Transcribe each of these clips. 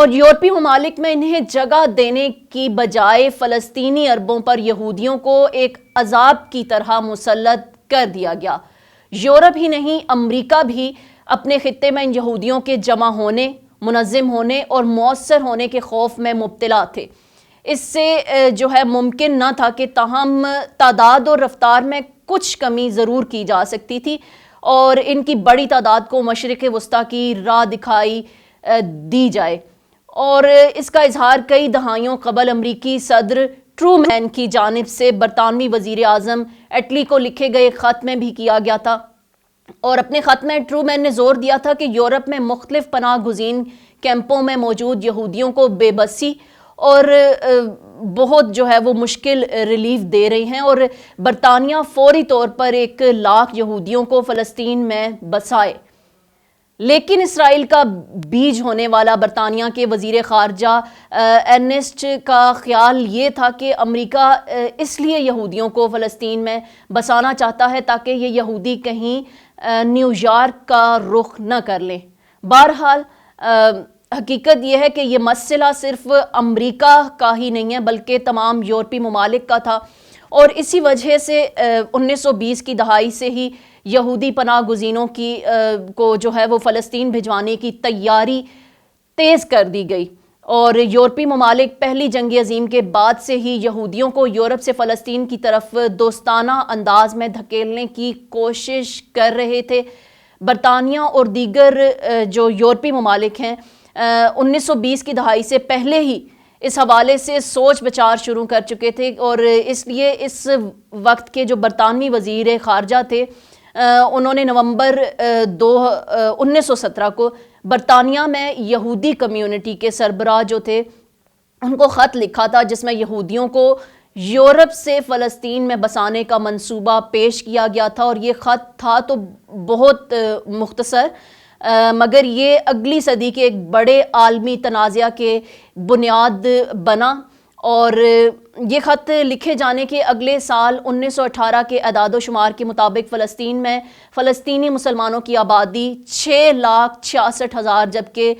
اور یورپی ممالک میں انہیں جگہ دینے کی بجائے فلسطینی عربوں پر یہودیوں کو ایک عذاب کی طرح مسلط کر دیا گیا۔ یورپ ہی نہیں، امریکہ بھی اپنے خطے میں ان یہودیوں کے جمع ہونے، منظم ہونے اور مؤثر ہونے کے خوف میں مبتلا تھے۔ اس سے جو ہے ممکن نہ تھا کہ تاہم تعداد اور رفتار میں کچھ کمی ضرور کی جا سکتی تھی اور ان کی بڑی تعداد کو مشرق وسطیٰ کی راہ دکھائی دی جائے، اور اس کا اظہار کئی دہائیوں قبل امریکی صدر ٹرومین کی جانب سے برطانوی وزیر اعظم ایٹلی کو لکھے گئے خط میں بھی کیا گیا تھا۔ اور اپنے خط میں ٹرومین نے زور دیا تھا کہ یورپ میں مختلف پناہ گزین کیمپوں میں موجود یہودیوں کو بے بسی اور بہت جو ہے وہ مشکل ریلیف دے رہے ہیں، اور برطانیہ فوری طور پر 1,00,000 یہودیوں کو فلسطین میں بسائے۔ لیکن اسرائیل کا بیج ہونے والا برطانیہ کے وزیر خارجہ ارنسٹ کا خیال یہ تھا کہ امریکہ اس لیے یہودیوں کو فلسطین میں بسانا چاہتا ہے تاکہ یہ یہودی کہیں نیو یارک کا رخ نہ کر لیں۔ بہرحال حقیقت یہ ہے کہ یہ مسئلہ صرف امریکہ کا ہی نہیں ہے بلکہ تمام یورپی ممالک کا تھا، اور اسی وجہ سے 1920 کی دہائی سے ہی یہودی پناہ گزینوں کو جو ہے وہ فلسطین بھجوانے کی تیاری تیز کر دی گئی، اور یورپی ممالک پہلی جنگ عظیم کے بعد سے ہی یہودیوں کو یورپ سے فلسطین کی طرف دوستانہ انداز میں دھکیلنے کی کوشش کر رہے تھے۔ برطانیہ اور دیگر جو یورپی ممالک ہیں 1920 کی دہائی سے پہلے ہی اس حوالے سے سوچ بچار شروع کر چکے تھے، اور اس لیے اس وقت کے جو برطانوی وزیر خارجہ تھے انہوں نے نومبر 1917 کو برطانیہ میں یہودی کمیونٹی کے سربراہ جو تھے ان کو خط لکھا تھا، جس میں یہودیوں کو یورپ سے فلسطین میں بسانے کا منصوبہ پیش کیا گیا تھا، اور یہ خط تھا تو بہت مختصر، مگر یہ اگلی صدی کے ایک بڑے عالمی تنازعہ کے بنیاد بنا، اور یہ خط لکھے جانے کے اگلے سال 1918 کے اعداد و شمار کے مطابق فلسطین میں فلسطینی مسلمانوں کی آبادی 6,66,000 جبکہ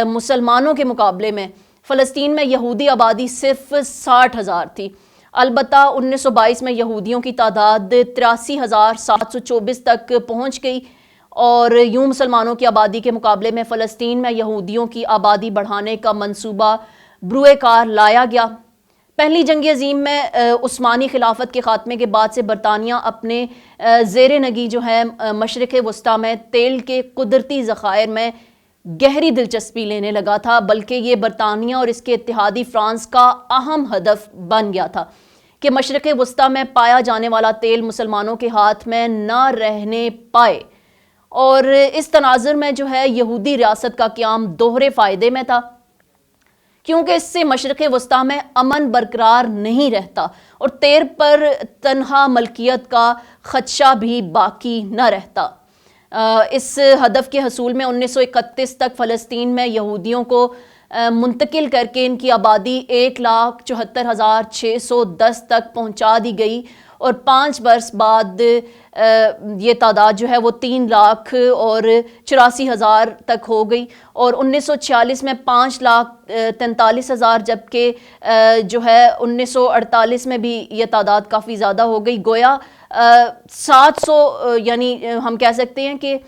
مسلمانوں کے مقابلے میں فلسطین میں یہودی آبادی صرف 60,000 تھی۔ البتہ 1922 میں یہودیوں کی تعداد 83,724 تک پہنچ گئی، اور یوں مسلمانوں کی آبادی کے مقابلے میں فلسطین میں یہودیوں کی آبادی بڑھانے کا منصوبہ بروئے کار لایا گیا۔ پہلی جنگ عظیم میں عثمانی خلافت کے خاتمے کے بعد سے برطانیہ اپنے زیر نگی جو ہے مشرق وسطیٰ میں تیل کے قدرتی ذخائر میں گہری دلچسپی لینے لگا تھا، بلکہ یہ برطانیہ اور اس کے اتحادی فرانس کا اہم ہدف بن گیا تھا کہ مشرق وسطیٰ میں پایا جانے والا تیل مسلمانوں کے ہاتھ میں نہ رہنے پائے، اور اس تناظر میں جو ہے یہودی ریاست کا قیام دوہرے فائدے میں تھا، کیونکہ اس سے مشرق وسطیٰ میں امن برقرار نہیں رہتا اور تیل پر تنہا ملکیت کا خدشہ بھی باقی نہ رہتا۔ اس ہدف کے حصول میں 1931 تک فلسطین میں یہودیوں کو منتقل کر کے ان کی آبادی 1,74,610 تک پہنچا دی گئی، اور 5 برس بعد یہ تعداد جو ہے وہ 3,84,000 تک ہو گئی، اور 1946 میں 5,43,000 جبکہ جو ہے 1948 میں بھی یہ تعداد کافی زیادہ ہو گئی۔ گویا 700 یعنی ہم کہہ سکتے ہیں کہ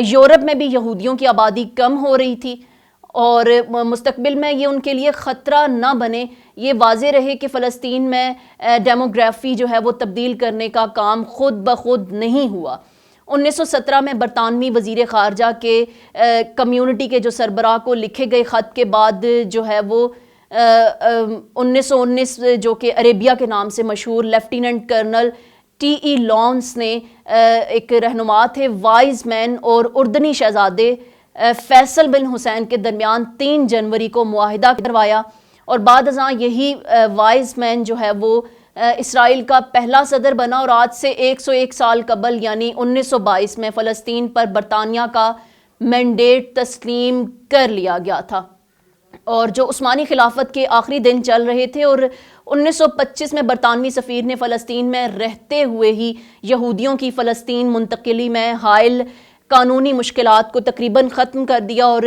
یورپ میں بھی یہودیوں کی آبادی کم ہو رہی تھی، اور مستقبل میں یہ ان کے لیے خطرہ نہ بنے، یہ واضح رہے کہ فلسطین میں ڈیموگرافی جو ہے وہ تبدیل کرنے کا کام خود بخود نہیں ہوا۔ 1917 میں برطانوی وزیر خارجہ کے کمیونٹی کے جو سربراہ کو لکھے گئے خط کے بعد جو ہے وہ 1919 جو کہ عربیہ کے نام سے مشہور لیفٹیننٹ کرنل T.E. لانس نے ایک رہنما تھے وائز مین اور اردنی شہزادے فیصل بن حسین کے درمیان 3 جنوری کو معاہدہ کروایا، اور بعد ازاں یہی وائز مین جو ہے وہ اسرائیل کا پہلا صدر بنا، اور آج سے 101 سال قبل یعنی 1922 میں فلسطین پر برطانیہ کا مینڈیٹ تسلیم کر لیا گیا تھا، اور جو عثمانی خلافت کے آخری دن چل رہے تھے، اور 1925 میں برطانوی سفیر نے فلسطین میں رہتے ہوئے ہی یہودیوں کی فلسطین منتقلی میں حائل قانونی مشکلات کو تقریباً ختم کر دیا اور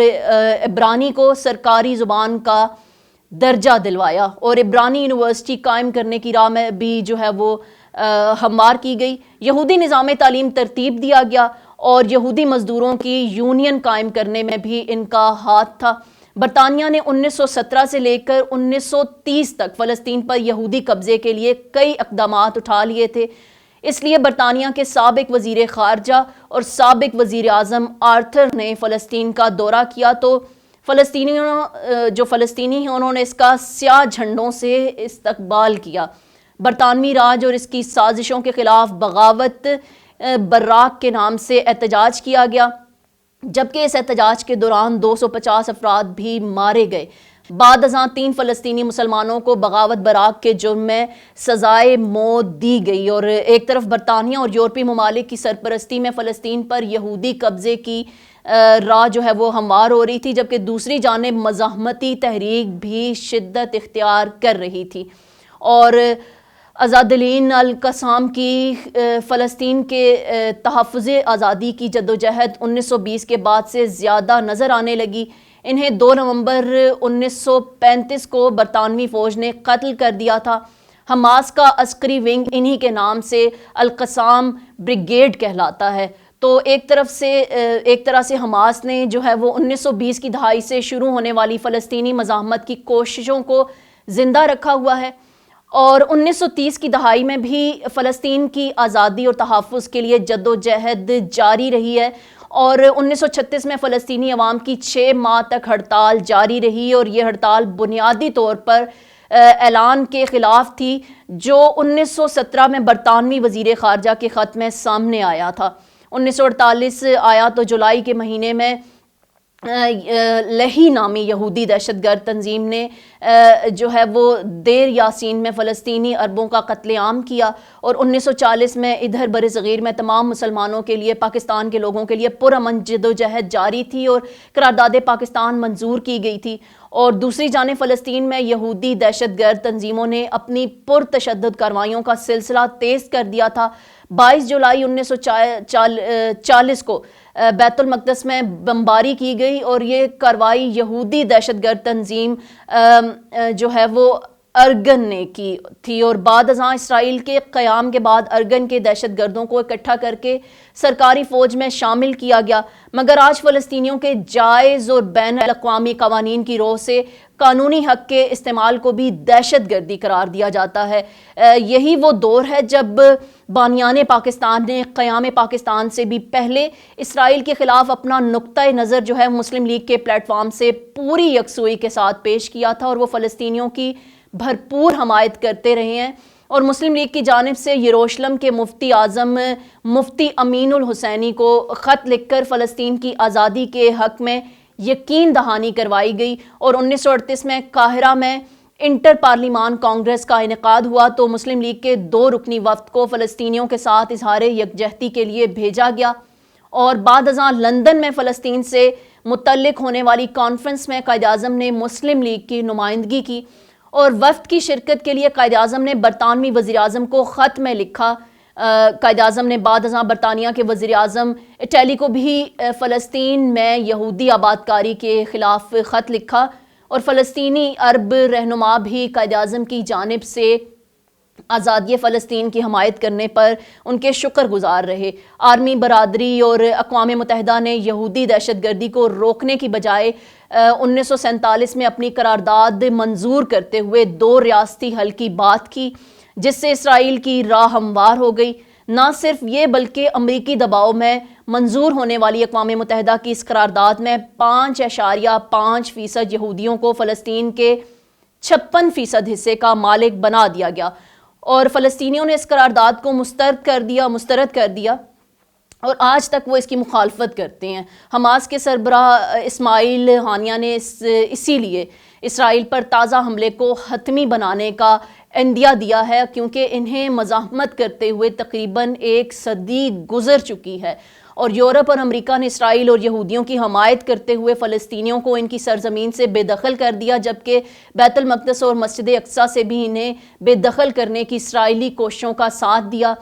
عبرانی کو سرکاری زبان کا درجہ دلوایا، اور عبرانی یونیورسٹی قائم کرنے کی راہ میں بھی جو ہے وہ ہموار کی گئی۔ یہودی نظام تعلیم ترتیب دیا گیا اور یہودی مزدوروں کی یونین قائم کرنے میں بھی ان کا ہاتھ تھا۔ برطانیہ نے 1917 سے لے کر 1930 تک فلسطین پر یہودی قبضے کے لیے کئی اقدامات اٹھا لیے تھے۔ اس لیے برطانیہ کے سابق وزیر خارجہ اور سابق وزیر اعظم آرتھر نے فلسطین کا دورہ کیا تو فلسطینی ہیں انہوں نے اس کا سیاہ جھنڈوں سے استقبال کیا۔ برطانوی راج اور اس کی سازشوں کے خلاف بغاوت براق کے نام سے احتجاج کیا گیا، جبکہ اس احتجاج کے دوران 250 افراد بھی مارے گئے۔ بعد ازاں 3 فلسطینی مسلمانوں کو بغاوت براق کے جرم میں سزائے موت دی گئی، اور ایک طرف برطانیہ اور یورپی ممالک کی سرپرستی میں فلسطین پر یہودی قبضے کی راہ جو ہے وہ ہموار ہو رہی تھی، جبکہ دوسری جانب مزاحمتی تحریک بھی شدت اختیار کر رہی تھی، اور عزادلین القسام کی فلسطین کے تحفظ آزادی کی جدوجہد 1920 کے بعد سے زیادہ نظر آنے لگی۔ انہیں 2 نومبر 1935 کو برطانوی فوج نے قتل کر دیا تھا۔ حماس کا عسکری ونگ انہی کے نام سے القسام بریگیڈ کہلاتا ہے۔ تو ایک طرح سے حماس نے جو ہے وہ 1920 کی دہائی سے شروع ہونے والی فلسطینی مزاحمت کی کوششوں کو زندہ رکھا ہوا ہے، اور 1930 کی دہائی میں بھی فلسطین کی آزادی اور تحفظ کے لیے جدوجہد جاری رہی ہے، اور 1936 میں فلسطینی عوام کی 6 ماہ تک ہڑتال جاری رہی، اور یہ ہڑتال بنیادی طور پر اعلان کے خلاف تھی جو 1917 میں برطانوی وزیر خارجہ کے خط میں سامنے آیا تھا۔ 1948 آیا تو جولائی کے مہینے میں لہی نامی یہودی دہشت گرد تنظیم نے جو ہے وہ دیر یاسین میں فلسطینی عربوں کا قتل عام کیا، اور 1940 میں ادھر بر صغیر میں تمام مسلمانوں کے لیے، پاکستان کے لوگوں کے لیے پرامن جدوجہد جاری تھی اور قرارداد پاکستان منظور کی گئی تھی، اور دوسری جانب فلسطین میں یہودی دہشت گرد تنظیموں نے اپنی پرتشدد کارروائیوں کا سلسلہ تیز کر دیا تھا۔ 22 جولائی 1940 کو بیت المقدس میں بمباری کی گئی، اور یہ کارروائی یہودی دہشت گرد تنظیم جو ہے وہ ارگن نے کی تھی، اور بعد ازاں اسرائیل کے قیام کے بعد ارگن کے دہشت گردوں کو اکٹھا کر کے سرکاری فوج میں شامل کیا گیا۔ مگر آج فلسطینیوں کے جائز اور بین الاقوامی قوانین کی روح سے قانونی حق کے استعمال کو بھی دہشت گردی قرار دیا جاتا ہے۔ یہی وہ دور ہے جب بانیان پاکستان نے قیام پاکستان سے بھی پہلے اسرائیل کے خلاف اپنا نقطۂ نظر جو ہے مسلم لیگ کے پلیٹ فارم سے پوری یکسوئی کے ساتھ پیش کیا تھا، اور وہ فلسطینیوں کی بھرپور حمایت کرتے رہے ہیں، اور مسلم لیگ کی جانب سے یروشلم کے مفتی اعظم مفتی امین الحسینی کو خط لکھ کر فلسطین کی آزادی کے حق میں یقین دہانی کروائی گئی، اور 1938 میں قاہرہ میں انٹر پارلیمان کانگریس کا انعقاد ہوا تو مسلم لیگ کے 2 رکنی وفد کو فلسطینیوں کے ساتھ اظہار یکجہتی کے لیے بھیجا گیا، اور بعد ازاں لندن میں فلسطین سے متعلق ہونے والی کانفرنس میں قائد اعظم نے مسلم لیگ کی نمائندگی کی، اور وفد کی شرکت کے لیے قائد اعظم نے برطانوی وزیر اعظم کو خط میں لکھا۔ قائد اعظم نے بعد ازاں برطانیہ کے وزیر اعظم اٹلی کو بھی فلسطین میں یہودی آبادکاری کے خلاف خط لکھا، اور فلسطینی عرب رہنما بھی قائد اعظم کی جانب سے آزادی فلسطین کی حمایت کرنے پر ان کے شکر گزار رہے۔ عالمی برادری اور اقوام متحدہ نے یہودی دہشت گردی کو روکنے کی بجائے 1947 میں اپنی قرارداد منظور کرتے ہوئے 2 ریاستی حل کی بات کی، جس سے اسرائیل کی راہ ہموار ہو گئی۔ نہ صرف یہ بلکہ امریکی دباؤ میں منظور ہونے والی اقوام متحدہ کی اس قرارداد میں 5.5% یہودیوں کو فلسطین کے 56% حصے کا مالک بنا دیا گیا، اور فلسطینیوں نے اس قرارداد کو مسترد کر دیا اور آج تک وہ اس کی مخالفت کرتے ہیں۔ حماس کے سربراہ اسماعیل ہانیہ نے اسی لیے اسرائیل پر تازہ حملے کو حتمی بنانے کا عندیہ دیا ہے، کیونکہ انہیں مزاحمت کرتے ہوئے تقریباً 1 صدی گزر چکی ہے، اور یورپ اور امریکہ نے اسرائیل اور یہودیوں کی حمایت کرتے ہوئے فلسطینیوں کو ان کی سرزمین سے بے دخل کر دیا، جبکہ بیت المقدس اور مسجد اقصیٰ سے بھی انہیں بے دخل کرنے کی اسرائیلی کوششوں کا ساتھ دیا۔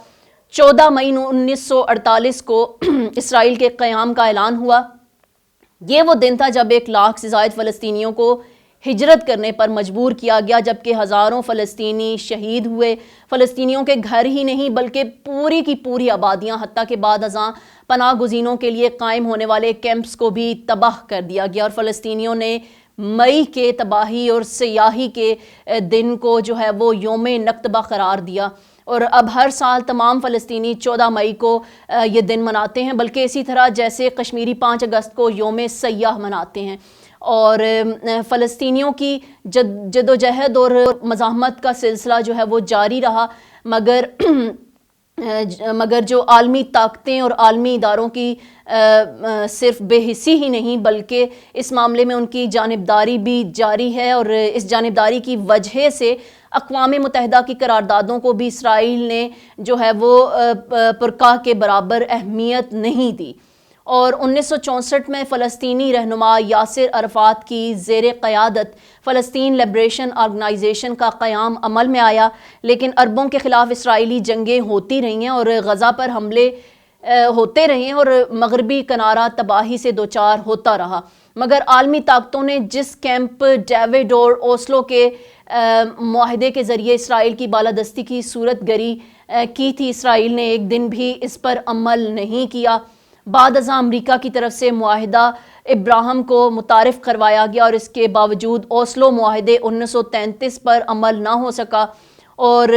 14 مئی 1948 کو اسرائیل کے قیام کا اعلان ہوا۔ یہ وہ دن تھا جب 1 لاکھ سے زائد فلسطینیوں کو ہجرت کرنے پر مجبور کیا گیا، جبکہ ہزاروں فلسطینی شہید ہوئے۔ فلسطینیوں کے گھر ہی نہیں بلکہ پوری کی پوری آبادیاں، حتیٰ کہ بعد ازاں پناہ گزینوں کے لیے قائم ہونے والے کیمپس کو بھی تباہ کر دیا گیا، اور فلسطینیوں نے مئی کے تباہی اور سیاہی کے دن کو جو ہے وہ یوم نکتبہ قرار دیا، اور اب ہر سال تمام فلسطینی 14 مئی کو یہ دن مناتے ہیں، بلکہ اسی طرح جیسے کشمیری 5 اگست کو یوم سیاہ مناتے ہیں۔ اور فلسطینیوں کی جدوجہد اور مزاحمت کا سلسلہ جو ہے وہ جاری رہا، مگر جو عالمی طاقتیں اور عالمی اداروں کی صرف بے حسی ہی نہیں بلکہ اس معاملے میں ان کی جانبداری بھی جاری ہے، اور اس جانبداری کی وجہ سے اقوام متحدہ کی قراردادوں کو بھی اسرائیل نے جو ہے وہ پرکاہ کے برابر اہمیت نہیں دی۔ اور 1964 میں فلسطینی رہنما یاسر عرفات کی زیر قیادت فلسطین لبریشن آرگنائزیشن کا قیام عمل میں آیا، لیکن عربوں کے خلاف اسرائیلی جنگیں ہوتی رہی ہیں اور غزہ پر حملے ہوتے رہے ہیں، اور مغربی کنارہ تباہی سے دوچار ہوتا رہا۔ مگر عالمی طاقتوں نے جس کیمپ ڈیوڈ اور اوسلو کے معاہدے کے ذریعے اسرائیل کی بالادستی کی صورت گری کی تھی، اسرائیل نے ایک دن بھی اس پر عمل نہیں کیا۔ بعد ازاں امریکہ کی طرف سے معاہدہ ابراہم کو متعارف کروایا گیا، اور اس کے باوجود اوسلو معاہدے 1933 پر عمل نہ ہو سکا، اور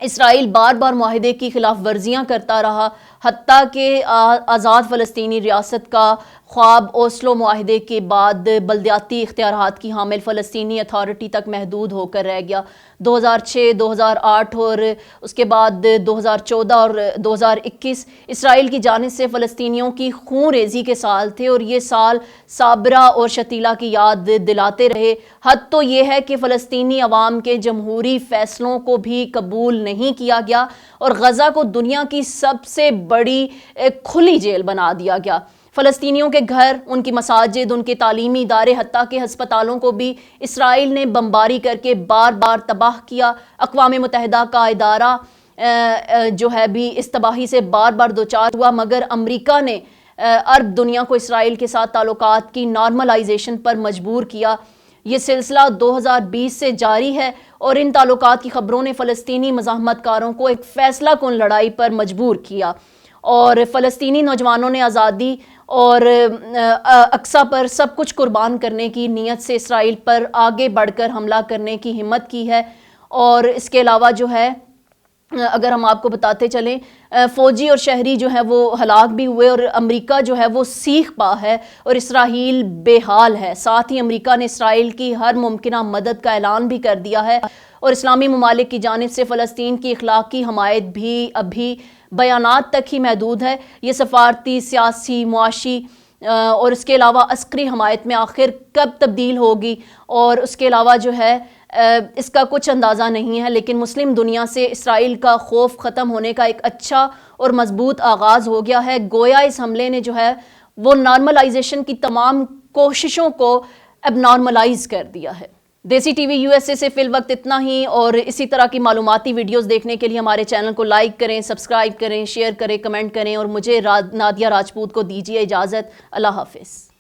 اسرائیل بار بار معاہدے کی خلاف ورزیاں کرتا رہا، حتیٰ کہ آزاد فلسطینی ریاست کا خواب اوسلو معاہدے کے بعد بلدیاتی اختیارات کی حامل فلسطینی اتھارٹی تک محدود ہو کر رہ گیا۔ 2006، 2008 اور اس کے بعد 2014 اور 2021 اسرائیل کی جانب سے فلسطینیوں کی خون ریزی کے سال تھے، اور یہ سال صابرہ اور شتیلہ کی یاد دلاتے رہے۔ حد تو یہ ہے کہ فلسطینی عوام کے جمہوری فیصلوں کو بھی قبول نہیں کیا گیا، اور غزہ کو دنیا کی سب سے بڑی کھلی جیل بنا دیا گیا۔ فلسطینیوں کے گھر، ان کی مساجد، ان کے تعلیمی ادارے، حتیٰ کہ ہسپتالوں کو بھی اسرائیل نے بمباری کر کے بار بار تباہ کیا۔ اقوام متحدہ کا ادارہ جو ہے بھی اس تباہی سے بار بار دوچار ہوا، مگر امریکہ نے عرب دنیا کو اسرائیل کے ساتھ تعلقات کی نارملائزیشن پر مجبور کیا۔ یہ سلسلہ 2020 سے جاری ہے، اور ان تعلقات کی خبروں نے فلسطینی مزاحمت کاروں کو ایک فیصلہ کن لڑائی پر مجبور کیا، اور فلسطینی نوجوانوں نے آزادی اور اقصیٰ پر سب کچھ قربان کرنے کی نیت سے اسرائیل پر آگے بڑھ کر حملہ کرنے کی ہمت کی ہے۔ اور اس کے علاوہ جو ہے اگر ہم آپ کو بتاتے چلیں، فوجی اور شہری جو ہے وہ ہلاک بھی ہوئے، اور امریکہ جو ہے وہ سیخ پا ہے اور اسرائیل بے حال ہے۔ ساتھ ہی امریکہ نے اسرائیل کی ہر ممکنہ مدد کا اعلان بھی کر دیا ہے، اور اسلامی ممالک کی جانب سے فلسطین کی اخلاقی حمایت بھی ابھی بیانات تک ہی محدود ہے۔ یہ سفارتی، سیاسی، معاشی اور اس کے علاوہ عسکری حمایت میں آخر کب تبدیل ہوگی، اور اس کے علاوہ جو ہے اس کا کچھ اندازہ نہیں ہے، لیکن مسلم دنیا سے اسرائیل کا خوف ختم ہونے کا ایک اچھا اور مضبوط آغاز ہو گیا ہے۔ گویا اس حملے نے جو ہے وہ نارملائزیشن کی تمام کوششوں کو اب نارملائز کر دیا ہے۔ دیسی ٹی وی USA سے فی الوقت اتنا ہی، اور اسی طرح کی معلوماتی ویڈیوز دیکھنے کے لیے ہمارے چینل کو لائک کریں، سبسکرائب کریں، شیئر کریں، کمنٹ کریں، اور مجھے نادیہ راجپوت کو دیجیے اجازت۔ اللہ حافظ۔